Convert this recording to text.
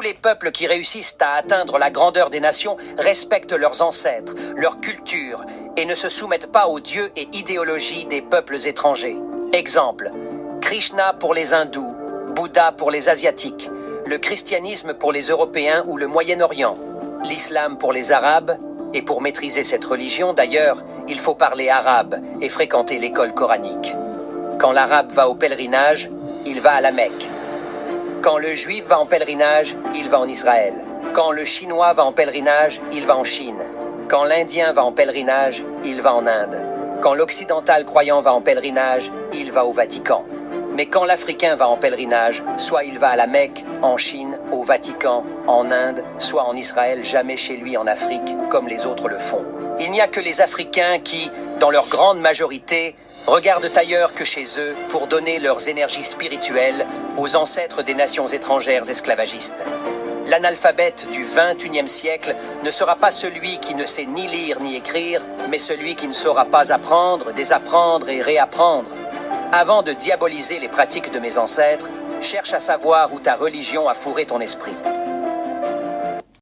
les peuples qui réussissent à atteindre la grandeur des nations respectent leurs ancêtres, leur culture, et ne se soumettent pas aux dieux et idéologies des peuples étrangers. Exemple, Krishna pour les hindous, Bouddha pour les asiatiques, le christianisme pour les Européens ou le Moyen-Orient, l'islam pour les Arabes, et pour maîtriser cette religion, d'ailleurs, il faut parler arabe et fréquenter l'école coranique. Quand l'arabe va au pèlerinage, il va à la Mecque. Quand le juif va en pèlerinage, il va en Israël. Quand le chinois va en pèlerinage, il va en Chine. Quand l'indien va en pèlerinage, il va en Inde. Quand l'occidental croyant va en pèlerinage, il va au Vatican. Mais quand l'Africain va en pèlerinage, soit il va à la Mecque, en Chine, au Vatican, en Inde, soit en Israël, jamais chez lui en Afrique, comme les autres le font. Il n'y a que les Africains qui, dans leur grande majorité, regardent ailleurs que chez eux pour donner leurs énergies spirituelles aux ancêtres des nations étrangères esclavagistes. L'analphabète du XXIe siècle ne sera pas celui qui ne sait ni lire ni écrire, mais celui qui ne saura pas apprendre, désapprendre et réapprendre. Avant de diaboliser les pratiques de mes ancêtres, cherche à savoir où ta religion a fourré ton esprit.